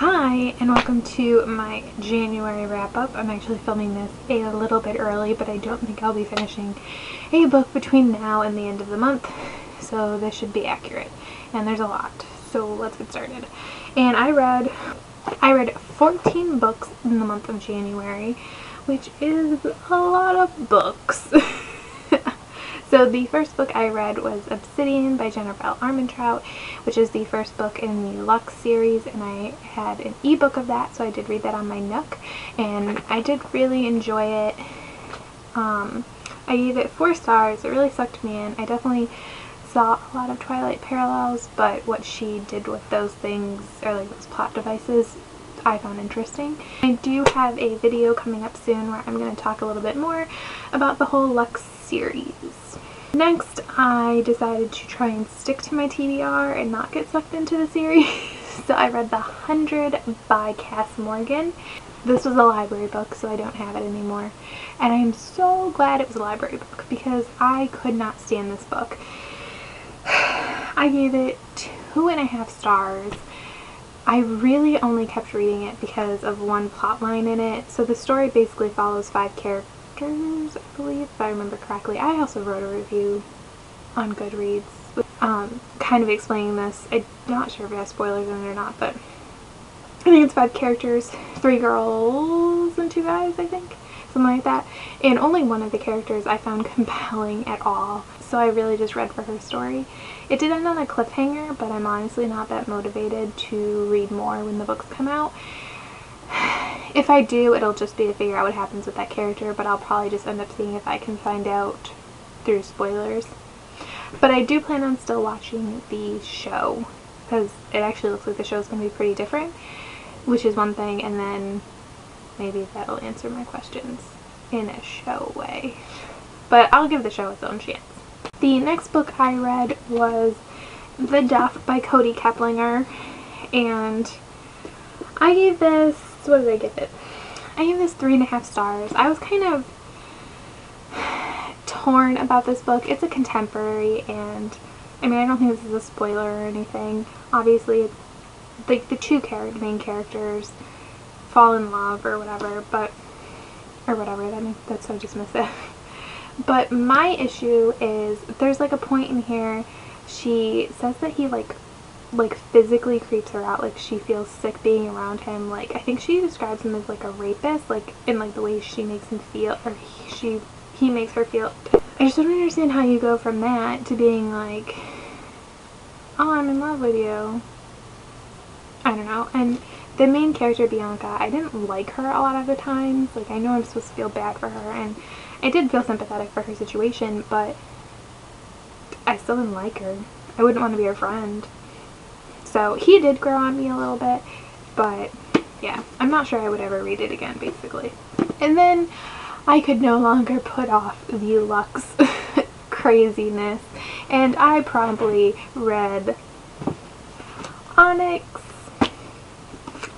Hi, and welcome to my January wrap-up. I'm actually filming this a little bit early, but I don't think I'll be finishing a book between now and the end of the month, so this should be accurate. And there's a lot, so let's get started. And I read 14 books in the month of January, which is a lot of books. So the first book I read was Obsidian by Jennifer L. Armentrout, which is the first book in the Lux series, and I had an ebook of that, so I did read that on my Nook, and I did really enjoy it. I gave it 4 stars. It really sucked me in. I definitely saw a lot of Twilight parallels, but what she did with those things, or like those plot devices, I found interesting. I do have a video coming up soon where I'm going to talk a little bit more about the whole Lux series. Next, I decided to try and stick to my TBR and not get sucked into the series. So I read The 100 by Kass Morgan. This was a library book, so I don't have it anymore. And I am so glad it was a library book because I could not stand this book. I gave it 2.5 stars. I really only kept reading it because of one plot line in it. So the story basically follows 5 characters, I believe, if I remember correctly. I also wrote a review on Goodreads, kind of explaining this. I'm not sure if it has spoilers in it or not, but I think it's 5 characters, 3 girls and 2 guys, I think, something like that. And only one of the characters I found compelling at all, so I really just read for her story. It did end on a cliffhanger, but I'm honestly not that motivated to read more when the books come out. If I do, it'll just be to figure out what happens with that character, but I'll probably just end up seeing if I can find out through spoilers. But I do plan on still watching the show, because it actually looks like the show's going to be pretty different, which is one thing, and then maybe that'll answer my questions in a show way. But I'll give the show its own chance. The next book I read was The Duff by Kody Keplinger, and I gave this, what did I give it? I gave this 3.5 stars. I was kind of torn about this book. It's a contemporary, and I mean, I don't think this is a spoiler or anything. Obviously, it's like the 2 main characters fall in love or whatever, that's so dismissive. But my issue is there's like a point in here, she says that he like physically creeps her out, like she feels sick being around him. Like I think she describes him as like a rapist, like in like the way she makes him feel, or he makes her feel. I just don't understand how you go from that to being like, oh, I'm in love with you. I don't know. And the main character, Bianca, I didn't like her a lot of the times. Like, I know I'm supposed to feel bad for her, and I did feel sympathetic for her situation, but I still didn't like her. I wouldn't want to be her friend. So he did grow on me a little bit, but yeah, I'm not sure I would ever read it again, basically. And then I could no longer put off the Lux craziness, and I promptly read Onyx,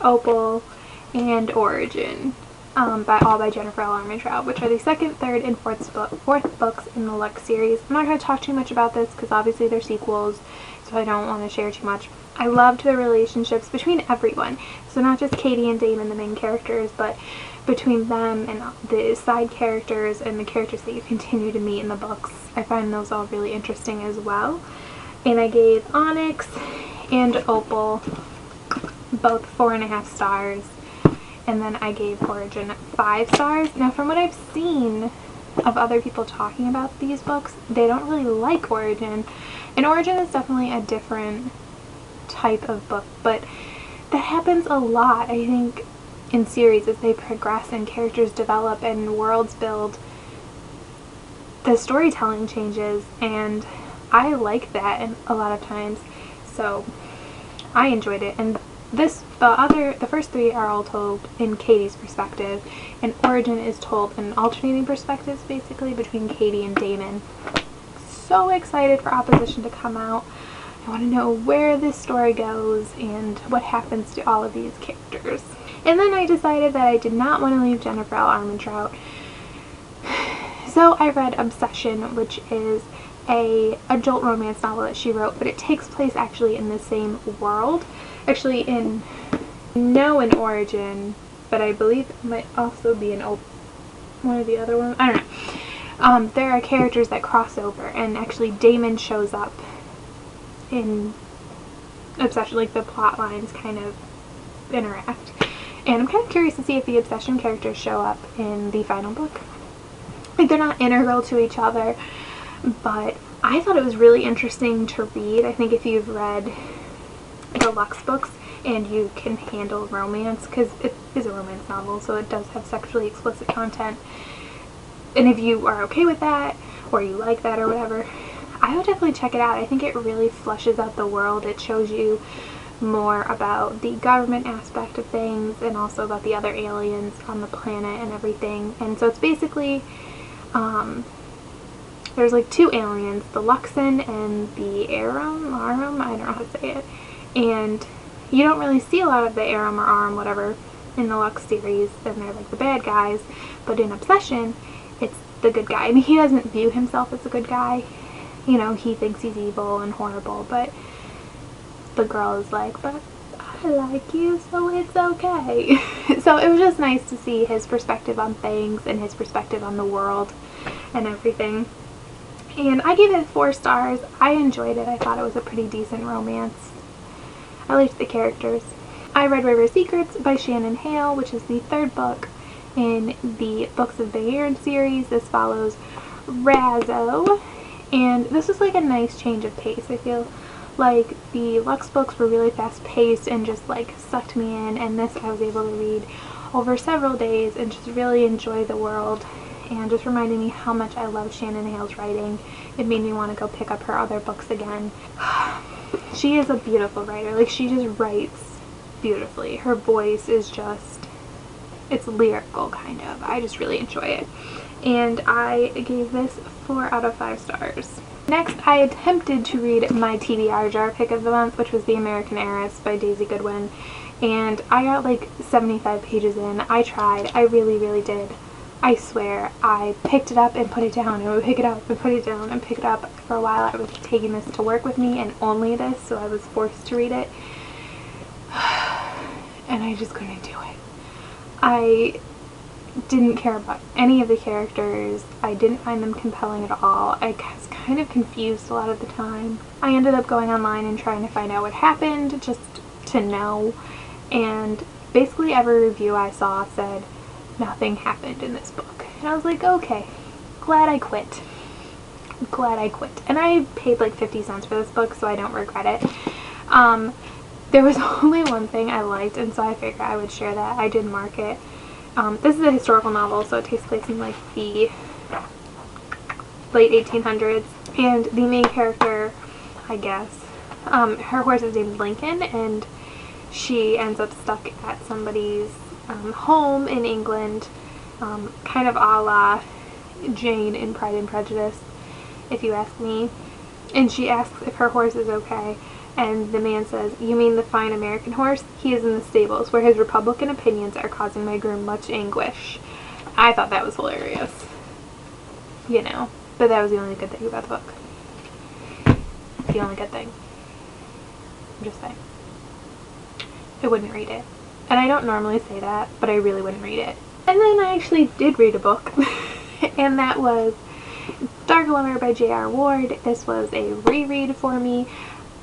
Opal, and Origin, by Jennifer L. Armentrout, which are the 2nd, 3rd, and 4th books in the Lux series. I'm not going to talk too much about this because obviously they're sequels, so I don't want to share too much. I loved the relationships between everyone, so not just Katie and Damon, the main characters, but between them and the side characters and the characters that you continue to meet in the books. I find those all really interesting as well. And I gave Onyx and Opal both 4.5 stars, and then I gave Origin 5 stars. Now, from what I've seen of other people talking about these books, they don't really like Origin, and Origin is definitely a different type of book, but that happens a lot, I think, in series as they progress and characters develop and worlds build. The storytelling changes, and I like that a lot of times, so I enjoyed it. And the first 3 are all told in Katie's perspective, and Origin is told in alternating perspectives, basically, between Katie and Damon. So excited for Opposition to come out. I want to know where this story goes and what happens to all of these characters. And then I decided that I did not want to leave Jennifer L. Armentrout. So I read Obsession, which is a adult romance novel that she wrote, but it takes place actually in the same world. Actually, in know an Origin, but I believe it might also be an one of the other ones. I don't know. There are characters that cross over, and actually Damon shows up in Obsession, like the plot lines kind of interact. And I'm kind of curious to see if the Obsession characters show up in the final book. Like, they're not integral to each other, but I thought it was really interesting to read. I think if you've read the Lux books and you can handle romance, because it is a romance novel, so it does have sexually explicit content, and if you are okay with that, or you like that or whatever, I would definitely check it out. I think it really fleshes out the world. It shows you more about the government aspect of things, and also about the other aliens on the planet and everything. And so it's basically, there's like two aliens, the Luxan and the Arum, I don't know how to say it. And you don't really see a lot of the Arum or Arum, whatever, in the Lux series, and they're like the bad guys. But in Obsession, it's the good guy. I mean, he doesn't view himself as a good guy. You know, he thinks he's evil and horrible, but the girl is like, but I like you, so it's okay. So it was just nice to see his perspective on things and his perspective on the world and everything. And I gave it 4 stars. I enjoyed it. I thought it was a pretty decent romance. I liked the characters. I read River Secrets by Shannon Hale, which is the 3rd book in the Books of Bayern series. This follows Razzo, and this was like a nice change of pace. I feel like the Lux books were really fast paced and just like sucked me in, and this I was able to read over several days and just really enjoy the world, and just reminded me how much I love Shannon Hale's writing. It made me want to go pick up her other books again. She is a beautiful writer. Like, she just writes beautifully. Her voice is just, it's lyrical kind of. I just really enjoy it. And I gave this 4 out of 5 stars. Next, I attempted to read my TBR jar pick of the month, which was The American Heiress by Daisy Goodwin. And I got like 75 pages in. I tried. I really, really did. I swear, I picked it up and put it down, and would pick it up and put it down and pick it up. For a while I was taking this to work with me, and only this, so I was forced to read it. And I just couldn't do it. I didn't care about any of the characters. I didn't find them compelling at all. I was kind of confused a lot of the time. I ended up going online and trying to find out what happened, just to know. And basically every review I saw said nothing happened in this book. And I was like, okay, glad I quit. Glad I quit. And I paid like 50 cents for this book, so I don't regret it. There was only one thing I liked, and so I figured I would share that. I did mark it. This is a historical novel, so it takes place in like the late 1800s. And the main character, I guess, her horse is named Lincoln, and she ends up stuck at somebody's home in England, kind of a la Jane in Pride and Prejudice, if you ask me. And she asks if her horse is okay, and the man says, "You mean the fine American horse? He is in the stables, where his Republican opinions are causing my groom much anguish." I thought that was hilarious, you know, but that was the only good thing about the book. The only good thing. I'm just saying. I wouldn't read it. And I don't normally say that, but I really wouldn't read it. And then I actually did read a book, and that was Dark Lover by J.R. Ward. This was a reread for me.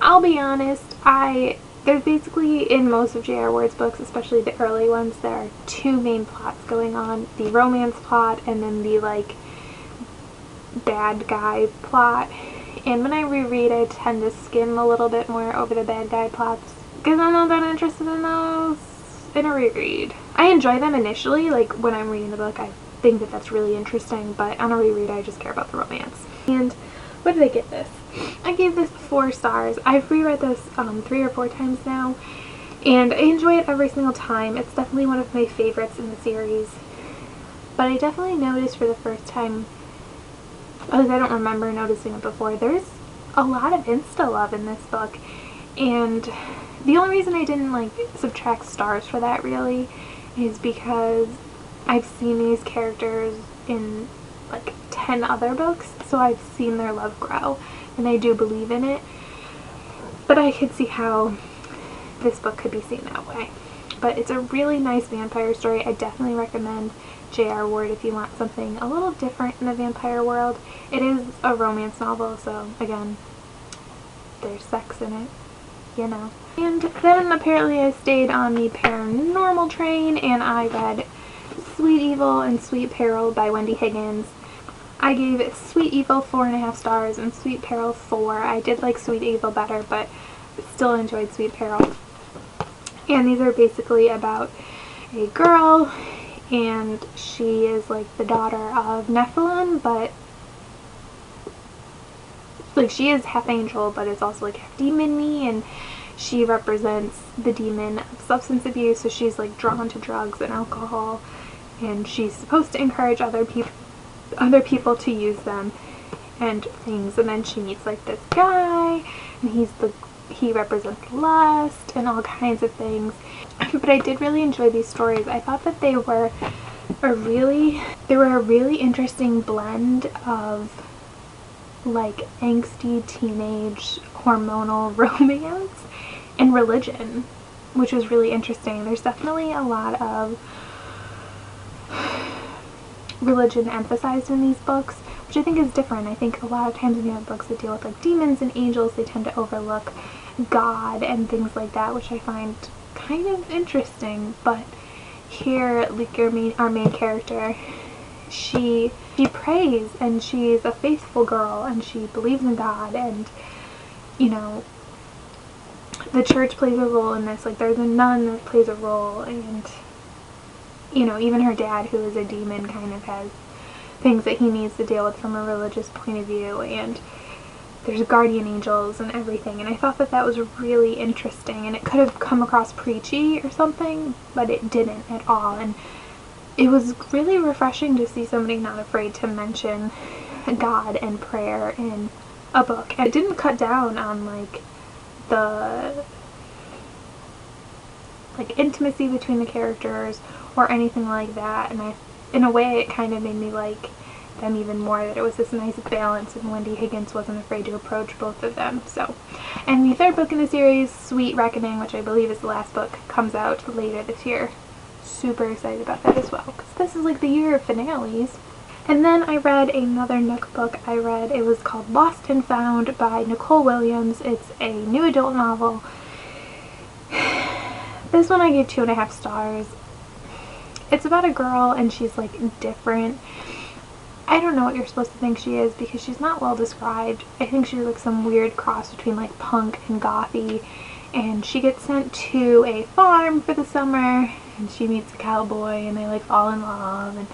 I'll be honest, there's basically, in most of J.R. Ward's books, especially the early ones, there are 2 main plots going on. The romance plot, and then the, like, bad guy plot. And when I reread, I tend to skim a little bit more over the bad guy plots, because I'm not that interested in those in a reread. I enjoy them initially, like when I'm reading the book, I think that that's really interesting, but on a reread I just care about the romance. And what did I give this? I gave this 4 stars. I've reread this 3 or 4 times now, and I enjoy it every single time. It's definitely one of my favorites in the series, but I definitely noticed for the first time, because I don't remember noticing it before, there's a lot of insta love in this book. And the only reason I didn't like subtract stars for that really is because I've seen these characters in like 10 other books, so I've seen their love grow, and I do believe in it. But I could see how this book could be seen that way. but it's a really nice vampire story. I definitely recommend J.R. Ward if you want something a little different in the vampire world. It is a romance novel, so again, there's sex in it, you know. And then apparently I stayed on the paranormal train and I read Sweet Evil and Sweet Peril by Wendy Higgins. I gave Sweet Evil 4.5 stars and Sweet Peril 4. I did like Sweet Evil better, but still enjoyed Sweet Peril. And these are basically about a girl, and she is like the daughter of Nephilim, but like she is half angel, but it's also like half demon-y, and she represents the demon of substance abuse, so she's like drawn to drugs and alcohol, and she's supposed to encourage other people to use them and things. And then she meets like this guy, and he represents lust and all kinds of things. But I did really enjoy these stories. I thought that they were a really interesting blend of like angsty teenage hormonal romance and religion, which was really interesting. There's definitely a lot of religion emphasized in these books, which I think is different. I think a lot of times when you have books that deal with like demons and angels, they tend to overlook God and things like that, which I find kind of interesting. But here, like our main character, she prays, and she's a faithful girl, and she believes in God, and you know, the church plays a role in this. Like there's a nun that plays a role, and you know, even her dad, who is a demon, kind of has things that he needs to deal with from a religious point of view, and there's guardian angels and everything. And I thought that that was really interesting, and it could have come across preachy or something, but it didn't at all. And it was really refreshing to see somebody not afraid to mention God and prayer in a book. And it didn't cut down on like the intimacy between the characters or anything like that. And in a way, it kind of made me like them even more, that it was this nice balance, and Wendy Higgins wasn't afraid to approach both of them. So, and the third book in the series, Sweet Reckoning, which I believe is the last book, comes out later this year. Super excited about that as well, because this is like the year of finales. And then I read another Nook book. It was called Lost and Found by Nicole Williams. It's a new adult novel. This one I gave 2.5 stars. It's about a girl, and she's like different. I don't know what you're supposed to think she is, because she's not well described. I think she's like some weird cross between like punk and gothy, and she gets sent to a farm for the summer, and she meets a cowboy, and they like fall in love, and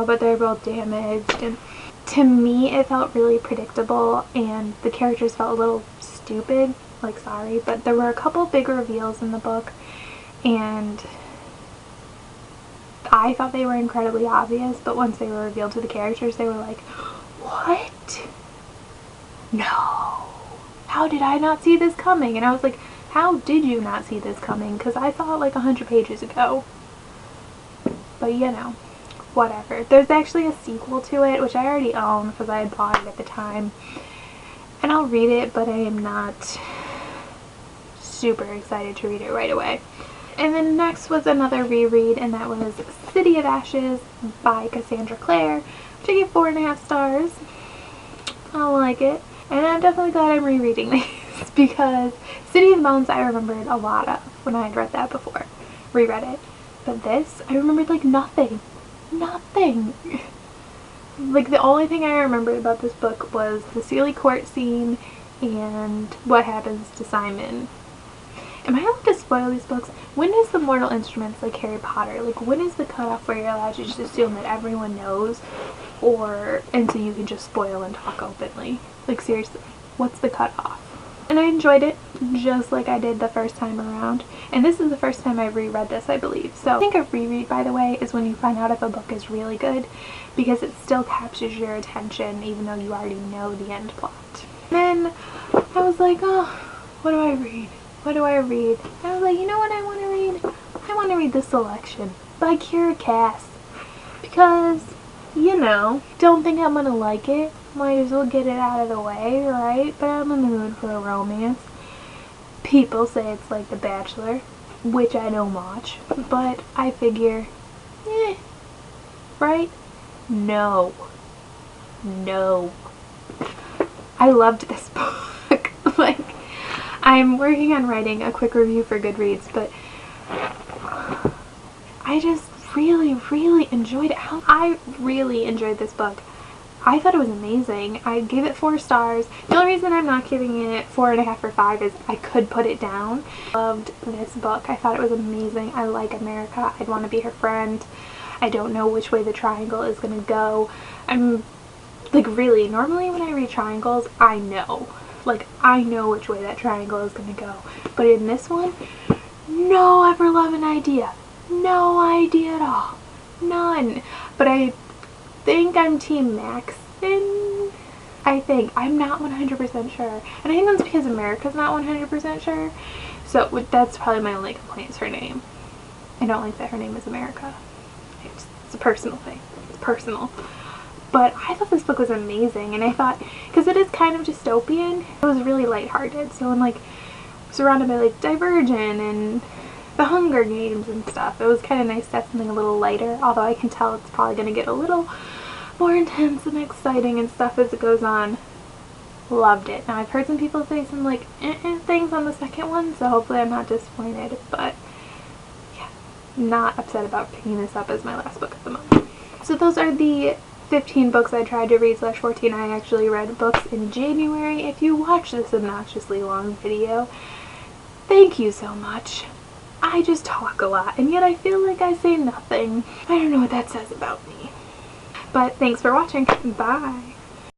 but they're both damaged. And to me, it felt really predictable, and the characters felt a little stupid. Like, sorry, but there were a couple big reveals in the book, and I thought they were incredibly obvious, but once they were revealed to the characters, they were like, what? No. How did I not see this coming? And I was like, how did you not see this coming? Because I saw it like 100 pages ago. But you know, whatever. There's actually a sequel to it, which I already own because I had bought it at the time. And I'll read it, but I am not super excited to read it right away. And then next was another reread, and that was City of Ashes by Cassandra Clare, which I gave 4.5 stars. I like it. And I'm definitely glad I'm rereading these, because City of Bones I remembered a lot of when I had read that before, reread it. But this, I remembered like nothing. Nothing. Like the only thing I remembered about this book was the Sealy Court scene and what happens to Simon. Am I allowed to spoil these books? When is the Mortal Instruments like Harry Potter? Like, when is the cutoff where you're allowed to just assume that everyone knows, and so you can just spoil and talk openly? Like, seriously, what's the cutoff? And I enjoyed it just like I did the first time around. And this is the first time I've reread this, I believe. So I think a reread, by the way, is when you find out if a book is really good, because it still captures your attention even though you already know the end plot. And then I was like, oh, what do I read? What do I read? And I was like, you know what I want to read? I want to read The Selection by Kiera Cass. Because, you know, don't think I'm gonna like it. Might as well get it out of the way, right? But I'm in the mood for a romance. People say it's like The Bachelor. which I don't watch, but I figure, right? No. I loved this book. Like, I'm working on writing a quick review for Goodreads, but I just really enjoyed it. I really enjoyed this book. I thought it was amazing. I gave it 4 stars. The only reason I'm not giving it 4.5 or 5 is I could put it down. Loved this book. I thought it was amazing. I like America. I'd want to be her friend. I don't know which way the triangle is going to go. I'm like, really, normally when I read triangles, I know. Like, I know which way that triangle is going to go. But in this one, no ever-loving idea. No idea at all. None. But I think I'm Team Maxon. I think. I'm not 100% sure. And I think that's because America's not 100% sure. So that's probably my only complaint is her name. I don't like that her name is America. It's a personal thing. It's personal. But I thought this book was amazing, and I thought, because it is kind of dystopian, it was really lighthearted. So when, like, surrounded by, like, Divergent and The Hunger Games and stuff, it was kind of nice to have something a little lighter, although I can tell it's probably going to get a little more intense and exciting and stuff as it goes on. Loved it. Now, I've heard some people say some, like, things on the second one, so hopefully I'm not disappointed, but yeah, not upset about picking this up as my last book of the month. So those are the 15 books I tried to read / 14. I actually read books in January. If you watch this obnoxiously long video, thank you so much. I just talk a lot, and yet I feel like I say nothing. I don't know what that says about me. But thanks for watching. Bye.